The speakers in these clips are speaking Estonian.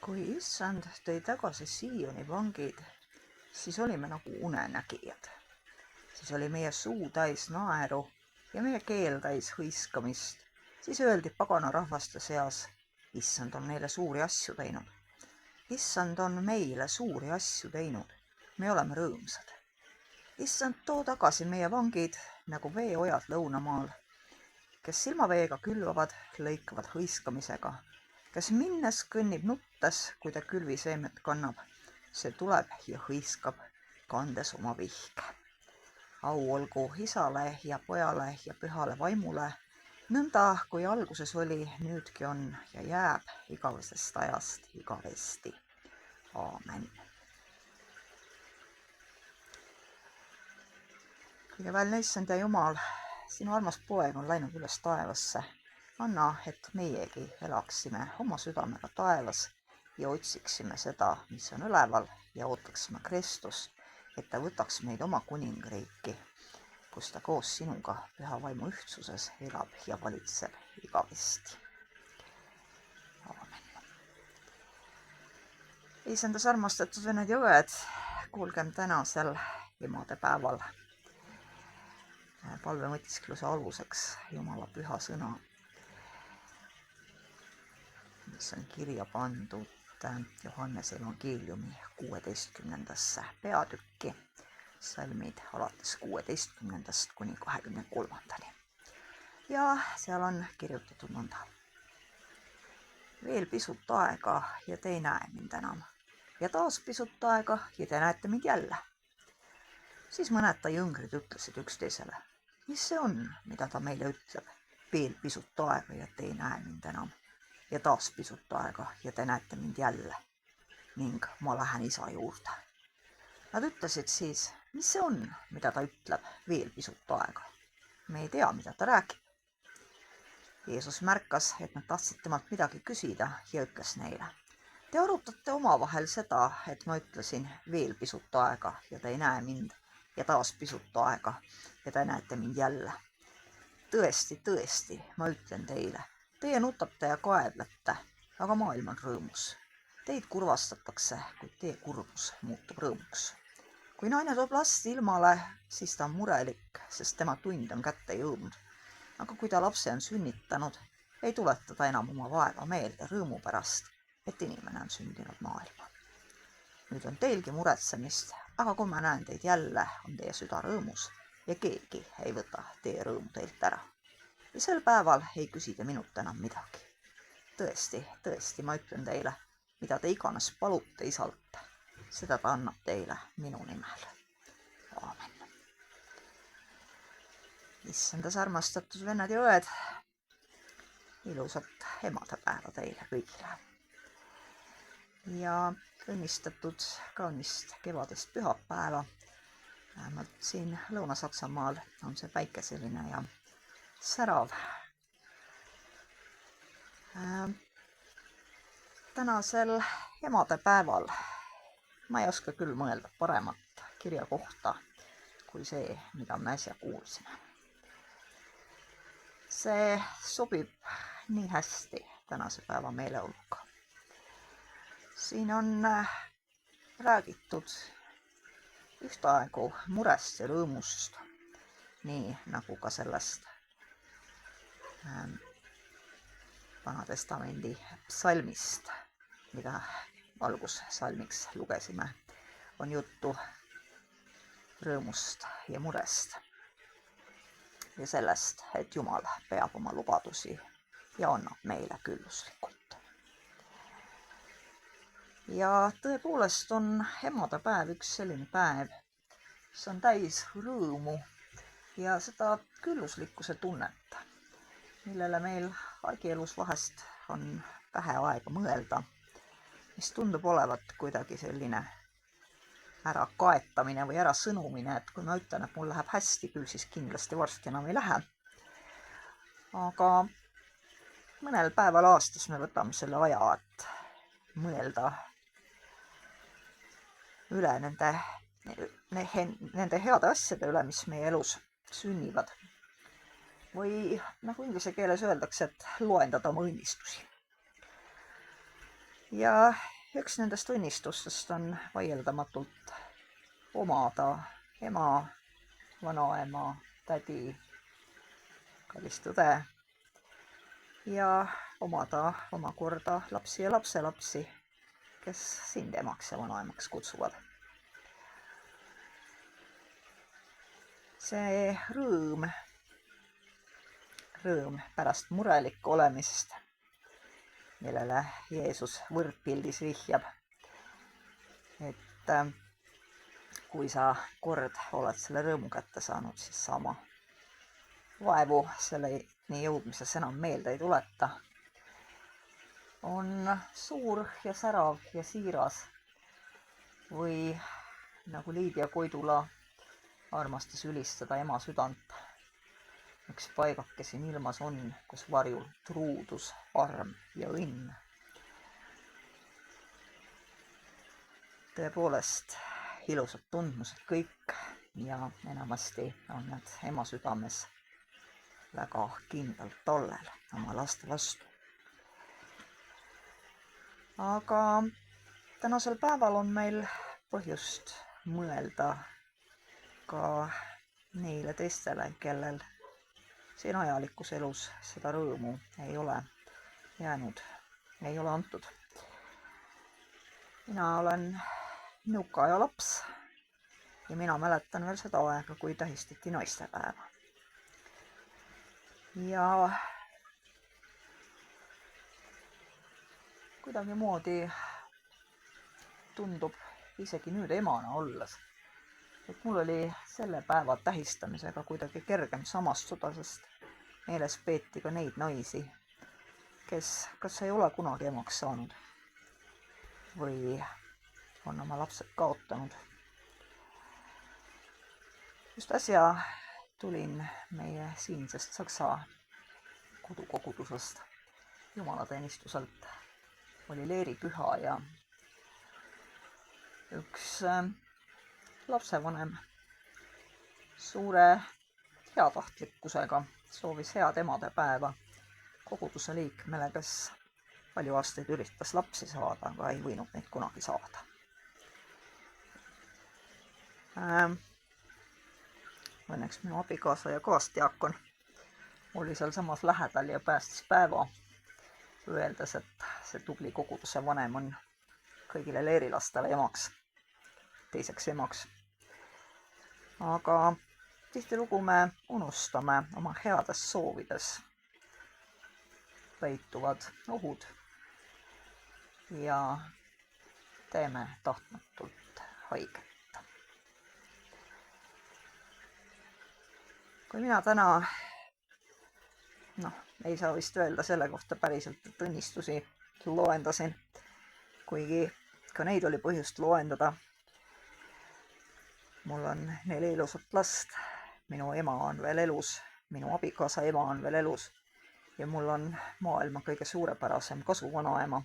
Kui issand tõi tagasi Sioni vangid, siis olime nagu unenägijad. Siis oli meie suu täis naeru ja meie keel täis hõiskamist. Siis öeldi pagana rahvaste seas, issand on neile suuri asju teinud. Issand on meile suuri asju teinud. Me oleme rõõmsad. Issand, too tagasi meie vangid nagu veeojad lõunamaal, kes silmaveega külvavad, lõikavad hõiskamisega, kes minnes kõnnib nuttes, kui ta külviseemet kannab. See tuleb ja hõiskab, kandes oma vihke. Au olgu isale ja pojale ja pühale vaimule, nõnda kui alguses oli, nüüdki on ja jääb igavesest ajast igavesti. Aamen. Kõigeväelne issand ja Jumal, sinu armas poeg on läinud üles taevasse. Anna, et meiegi elaksime oma südamega taevas ja otsiksime seda, mis on üleval, ja ootaksime Kristust, et ta võtaks meid oma kuningriiki, kus ta koos sinuga püha vaimu ühtsuses elab ja valitseb igavesti. Aamen. Isandas armastatud vennad ja õed, kuulgem tänasel emadepäeval palvemõtiskluse aluseks Jumala püha sõna, mis on kirja pandud Johannese evangeeliumi 16. peatükki, salmid alates 16. kuni 23. Ja seal on kirjutatud nõnda. Veel pisut aega ja te ei näe mind enam. Ja taas pisut aega ja te näete mind jälle. Siis mõned ta jüngrid ütlesid üksteisele, mis see on, mida ta meile ütleb? Veel pisut aega ja te ei näe mind enam. Ja taas pisut aega ja te näete mind jälle ning ma lähen isa juurde. Nad ütlesid siis, mis see on, mida ta ütleb veel pisut aega? Me ei tea, mida ta räägib. Jeesus märkas, et nad tahtsid temalt midagi küsida ja ütles neile. Te arutate omavahel seda, et ma ütlesin veel pisut aega ja te ei näe mind ja taas pisut aega ja te näete mind jälle. Tõesti, tõesti, ma ütlen teile. Teie nutate ja kaeblete, aga maailm on rõõmus. Teid kurvastatakse, kuid teie kurbus muutub rõõmuks. Kui naine toob last ilmale, siis ta on murelik, sest tema tund on kätte jõudnud. Aga kui ta lapse on sünnitanud, ei tuleta ta enam oma vaeva meelde rõõmu pärast, et inimene on sündinud maailma. Nüüd on teilgi muretsemist, aga kui ma näen teid jälle, on teie süda rõõmus ja keegi ei võta teie rõõmu teilt ära. Ja sel päeval ei küsi te minult enam midagi. Tõesti, tõesti, ma ütlen teile, mida te iganes palute isalt, seda ta annab teile minu nimel. Aamen. Issandas armastatud vennad ja õed, ilusat emadepäeva teile kõigile. Ja õnnistatud kaunist kevadest pühapäeva. Vähemalt siin Lõuna-Saksamaal on see päikeseline ja särav. Tänasel emadepäeval ma ei oska küll mõelda paremat kirja kohta kui see, mida me äsja kuulsime. See sobib nii hästi tänase päeva meeleolka. Siin on räägitud ühtaegu murest ja rõõmust, nii nagu ka sellest Vana Testamendi psalmist, mida algussalmiks lugesime, on juttu rõõmust ja murest ja sellest, et Jumal peab oma lubadusi ja annab meile külluslikult. Ja tõepoolest on emadepäev üks selline päev, mis on täis rõõmu ja seda külluslikkuse tunnet, millele meil argielus vahest on vähe aega mõelda, mis tundub olevat kuidagi selline ära kaetamine või ära sõnumine, et kui ma ütlen, et mul läheb hästi, küll siis kindlasti varsti enam ei lähe. Aga mõnel päeval aastas me võtame selle aja, et mõelda üle nende heade asjade üle, mis meie elus sünnivad. Või nagu inglise keeles öeldakse, et loendada oma õnnistusi. Ja üks nendest unnistustest on vaieldamatult omada ema, vanaema, tädi, kallist õde ja omada omakorda lapsi ja lapselapsi, kes sind emaks ja vanaemaks kutsuvad. See rõõm pärast murelikku olemisest, millele Jeesus võrdpildis vihjab, et kui sa kord oled selle rõõmu kätte saanud, siis sa oma vaevu selleni jõudmises enam meelde ei tuleta, on suur ja särav ja siiras või nagu Liidia Koidula armastas ülistada ema südant, üks paigake siin ilmas on, kus varjul truudus, arm ja õnn. Tõepoolest, ilusad tundmused kõik ja enamasti on need ema südames väga kindlalt tollel oma laste vastu. Aga tänasel päeval on meil põhjust mõelda ka neile teistele, kellel siin ajalikus elus seda rõõmu ei ole jäänud, ei ole antud. Mina olen nõukaaja laps ja mina mäletan veel seda aega, kui tähistati naistepäeva. Ja kuidagimoodi tundub isegi nüüd emana olles, et mul oli selle päeva tähistamisega kuidagi kergem samastuda, sest meeles peeti ka neid naisi, kes kas ei ole kunagi emaks saanud või on oma lapsed kaotanud. Just äsja tulin meie siinsest Saksa kodukogudusest jumalateenistuselt. Oli leeripüha ja üks lapsevanem suure heatahtlikkusega soovis head emadepäeva koguduse liikmele, kes palju aastaid üritas lapsi saada, aga ei võinud neid kunagi saada. Õnneks minu abikaasa ja kaasdiakon oli seal samas lähedal ja päästis päeva, öeldes, et see tubli koguduse vanem on kõigile leerilastele emaks, teiseks emaks. Aga tihtilugu me unustame oma heades soovides peituvad ohud ja teeme tahtmatult haiget. Kui mina täna, ei saa vist öelda selle kohta päriselt, et õnnistusi loendasin, kuigi ka neid oli põhjust loendada. Mul on 4 ilusat last, minu ema on veel elus, minu abikaasa ema on veel elus ja mul on maailma kõige suurepärasem kasuvanaema,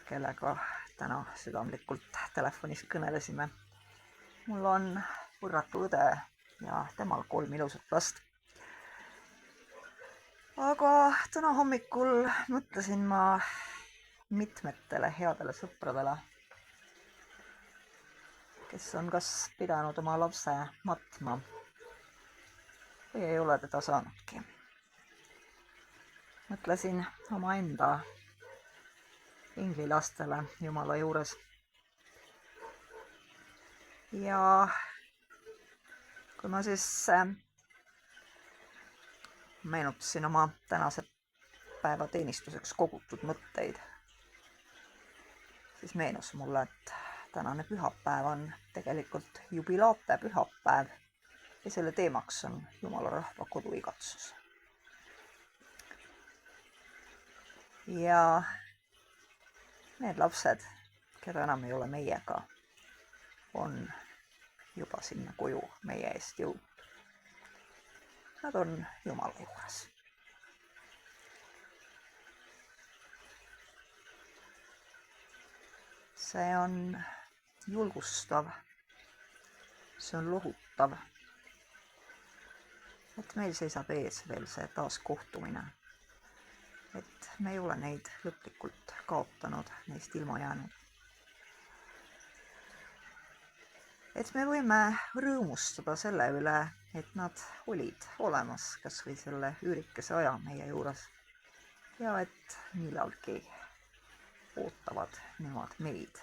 kellega täna südamlikult telefonis kõnelesime. Mul on võrratu õde ja temal 3 ilusat last. Aga täna hommikul mõtlesin ma mitmetele headele sõpradele, kes on kas pidanud oma lapse matma või ei ole teda saanudki. Mõtlesin omaenda inglilastele Jumala juures. Ja kui ma siis meenutasin oma tänase päeva teenistuseks kogutud mõtteid, siis meenus mulle, et tänane pühapäev on tegelikult jubilaate pühapäev ja selle teemaks on Jumala rahva koduigatsus. Ja need lapsed, keda enam ei ole meiega, on juba sinna koju meie eest jõudnud. Nad on Jumala juures. See on julgustav, see on lohutav, et meil seisab ees veel see taaskohtumine et me ei ole neid lõplikult kaotanud, neist ilma jäänud. Et me võime rõõmustada selle üle, et nad olid olemas kas või selle üürikese aja meie juures ja et millalgi ootavad nemad meid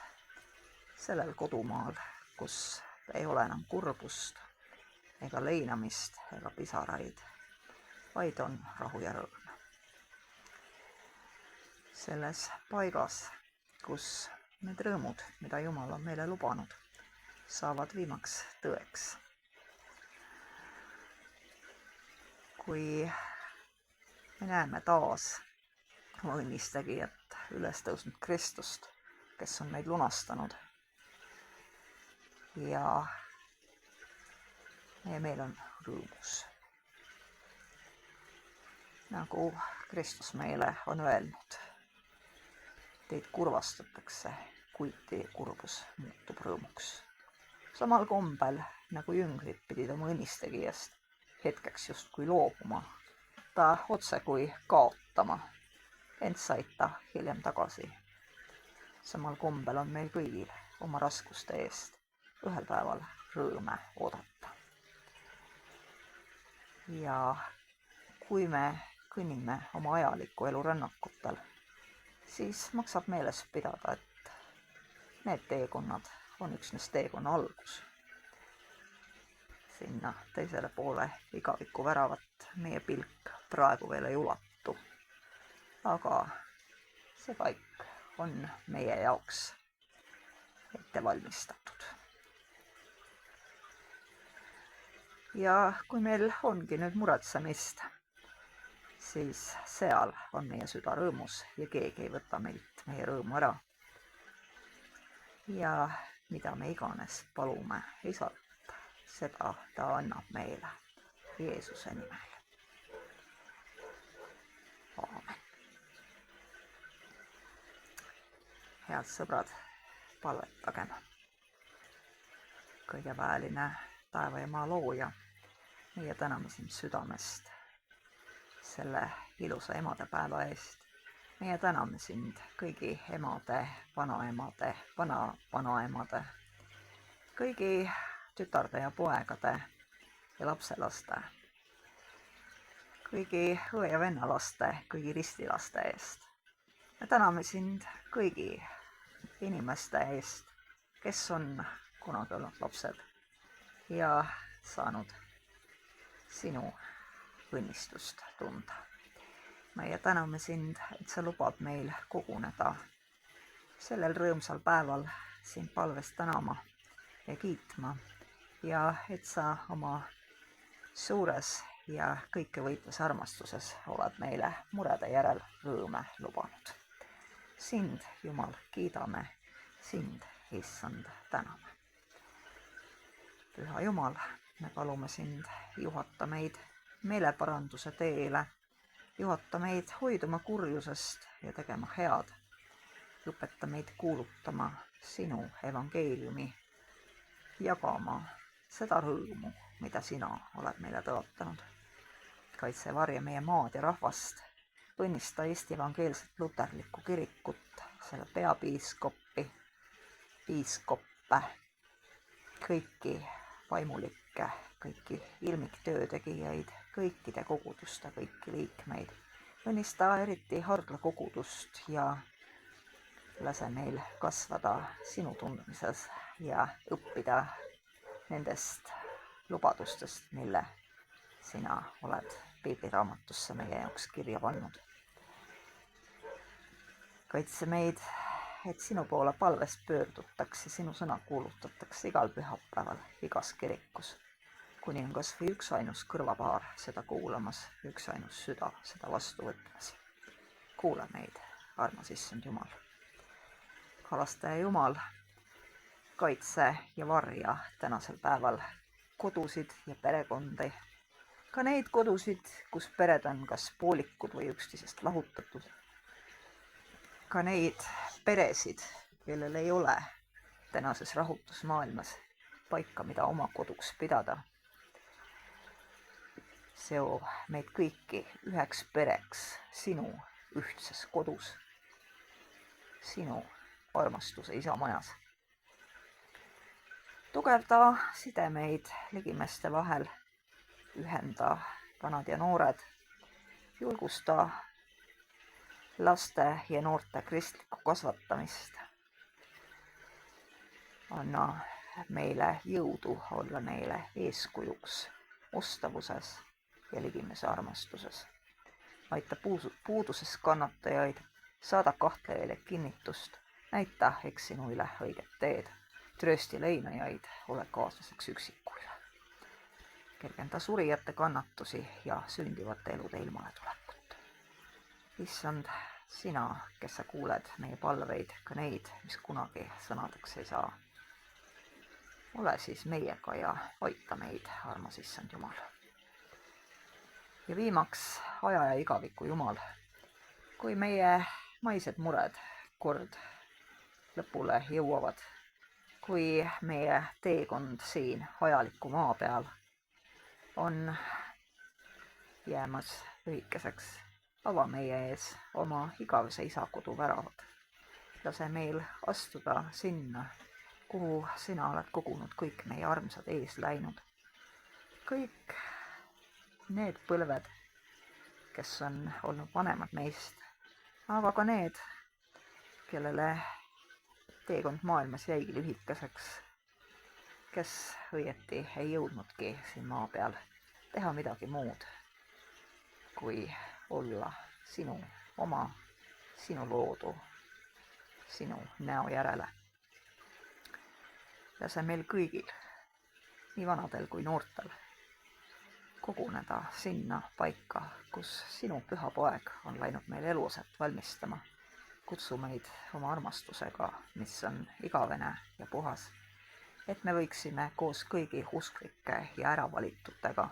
sellel kodumaal, kus ei ole enam kurbust ega leinamist ega pisaraid, vaid on rahu ja rõõm. Selles paigas, kus need rõõmud, mida Jumal on meile lubanud, saavad viimaks tõeks. Kui me näeme taas oma õnnistegijat, üles tõusnud Kristust, kes on meid lunastanud ja meie meel on rõõmus. Nagu Kristus meile on öelnud, teid kurvastatakse, kuid teie kurbus muutub rõõmuks. Samal kombel, nagu jüngrid pidid oma õnnistegijast hetkeks justkui loobuma, ta otse kui kaotama, ent said ta hiljem tagasi. Samal kombel on meil kõigil oma raskuste eest ühel päeval rõõme oodata. Ja kui me kõnnime oma ajaliku elu rännakutel, siis maksab meeles pidada, et need teekonnad on üksnes teekonna algus. Sinna teisele poole igaviku väravat meie pilk praegu veel ei ulatu, aga see paik on meie jaoks ette valmistatud. Ja kui meil ongi nüüd muretsemist, siis seal on meie süda rõõmus ja keegi ei võta meilt meie rõõmu ära. Ja mida me iganes palume, ei saa võtta, seda ta annab meile Jeesuse nimel. Aamen. Head sõbrad, palvetagem. Kõige väeline taeva ja maa looja, meie täname sind südamest selle ilusa emadepäeva eest. Meie täname sind kõigi emade, vanaemade, vana-vanaemade, kõigi tütarde ja poegade ja lapselaste, kõigi õe ja vennalaste, kõigi ristilaste eest. Me täname sind kõigi inimeste eest, kes on kunagi olnud lapsed ja saanud sinu õnnistust tunda. Meie täname sind, et sa lubad meil koguneda sellel rõõmsal päeval sind palvest tänama ja kiitma ja et sa oma suures ja kõikevõitvas armastuses oled meile murede järel rõõme lubanud. Sind, Jumal, kiidame, sind, Issand, täname. Püha Jumal, me palume sind, juhata meid meeleparanduse teele, juhata meid hoiduma kurjusest ja tegema head. Õpeta meid kuulutama sinu evangeeliumi, jagama seda rõõmu, mida sina oled meile tõotanud. Kaitse varja meie maad ja rahvast, õnnista Eesti evangeelset luterlikku kirikut, selle peapiiskoppi, piiskoppe, kõiki vaimulikke, kõiki ilmiktöötegijaid, kõikide koguduste kõiki liikmeid. Õnnista eriti Hardla kogudust ja lase neil kasvada sinu tundmises ja õppida nendest lubadustest, mille sina oled piibliraamatusse meie jaoks kirja pannud. Kaitse meid, et sinu poole palves pöördutakse, sinu sõna kuulutatakse igal pühapäeval, igas kirikus, kuni on kas või üks ainus kõrvapaar seda kuulamas, üks ainus süda seda vastu võtmas. Kuula meid, armas Issand Jumal. Kalastaja Jumal, kaitse ja varja tänasel päeval kodusid ja perekondi, ka neid kodusid, kus pered on kas poolikud või üksteisest lahutatud, ka neid peresid, kellel ei ole tänases rahutusmaailmas paika, mida oma koduks pidada. Seo meid kõiki üheks pereks, sinu ühtses kodus, sinu armastuse isa majas. Tugevda sidemeid ligimeste vahel, ühenda vanad ja noored, julgusta laste ja noorte kristlikku kasvatamist. Anna meile jõudu olla neile eeskujuks ustavuses ja ligimese armastuses. Aita puuduses kannatajaid, saada kahtlejaile kinnitust, näita eksinuile õiget teed, tröösti leinajaid, ole kaaslaseks üksikuile. Kergenda surijate kannatusi ja sündivate elude ilmaletulekut. Issand, sina, kes sa kuuled meie palveid, ka neid, mis kunagi sõnadeks ei saa. Ole siis meiega ja aita meid, armas Issand Jumal. Ja viimaks, aja ja igaviku Jumal, kui meie maised mured kord lõpule jõuavad, kui meie teekond siin ajaliku maa peal on jäämas lühikeseks, ava meie ees oma igavese isakodu väravad. Lase meil astuda sinna, kuhu sina oled kogunud kõik meie armsad ees läinud. Kõik need põlved, kes on olnud vanemad meist, aga ka need, kellele teekond maailmas jäigi lühikeseks, kes õieti ei jõudnudki siin maa peal teha midagi muud, kui olla sinu oma, sinu loodu, sinu näo järele. Lase meil kõigil, nii vanadel kui noortel, koguneda sinna paika, kus sinu püha poeg on läinud meil eluoset valmistama. Kutsu meid oma armastusega, mis on igavene ja puhas, et me võiksime koos kõigi usklike ja äravalitutega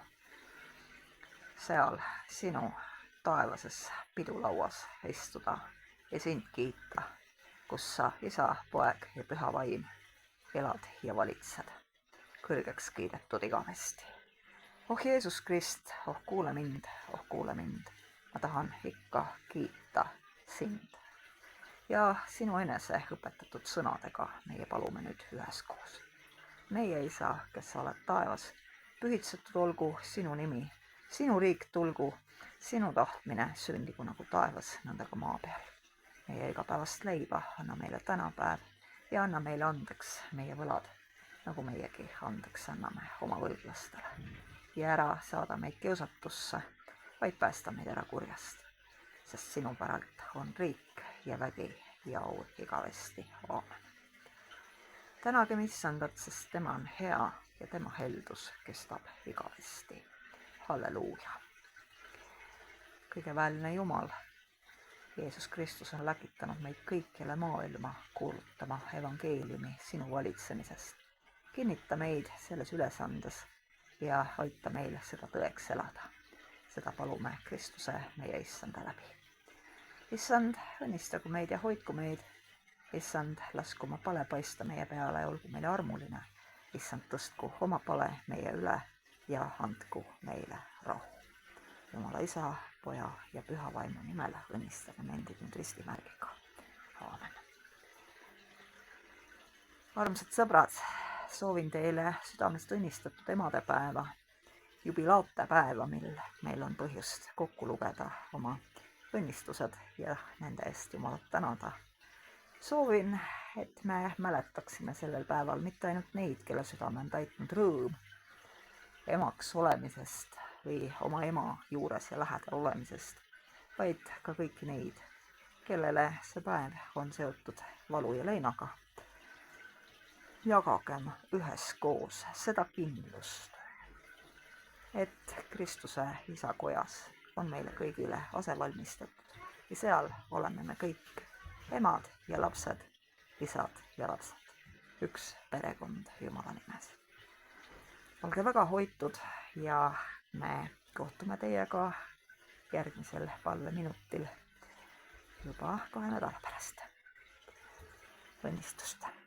seal sinu taevases pidulauas istuda ja sind kiita, kus sa, isa, poeg ja püha vaim elad ja valitsed, kõrgeks kiidetud igavesti. Oh Jeesus Krist, oh kuule mind, ma tahan ikka kiita sind. Ja sinu enese õpetatud sõnadega meie palume nüüd üheskoos. Meie isa, kes sa oled taevas, pühitsetud olgu sinu nimi, sinu riik tulgu, sinu tahtmine sündigu nagu taevas, nõnda ka maa peal. Meie igapäevast leiba anna meile tänapäev ja anna meile andeks meie võlad, nagu meiegi andeks anname oma võlglastele. Ja ära saada meid kiusatusse, vaid päästa meid ära kurjast, sest sinu päralt on riik ja vägi ja au igavesti. Aamen. Tänagem Issandat, sest tema on hea ja tema heldus kestab igavesti. Halleluuja. Kõige väeline Jumal, Jeesus Kristus on läkitanud meid kõikjale maailma kuulutama evangeeliumi sinu valitsemisest. Kinnita meid selles ülesandes ja aita meil seda tõeks elada. Seda palume Kristuse meie Issanda läbi. Issand, õnnistagu meid ja hoidku meid. Issand, lasku oma pale paista meie peale ja olgu meile armuline. Issand, tõstku oma pale meie üle ja andku meile rahu. Jumala Isa, Poja ja Püha Vaimu nimel õnnistame endid nüüd ristimärgiga. Aamen. Armsad sõbrad, soovin teile südamest õnnistatud emadepäeva, jubilaatepäeva, mil meil on põhjust kokku lugeda oma õnnistused ja nende eest Jumalat tänada. Soovin, et me mäletaksime sellel päeval mitte ainult neid, kelle südame on täitnud rõõm emaks olemisest või oma ema juures ja lähedal olemisest, vaid ka kõiki neid, kellele see päev on seotud valu ja leinaga. Jagagem üheskoos seda kindlust, et Kristuse isakojas on meile kõigile ase valmistatud ja seal oleme me kõik emad ja lapsed, isad ja lapsed, üks perekond Jumala nimes. Olge väga hoitud ja me kohtume teiega järgmisel palveminutil juba 2 nädala pärast. Õnnistust!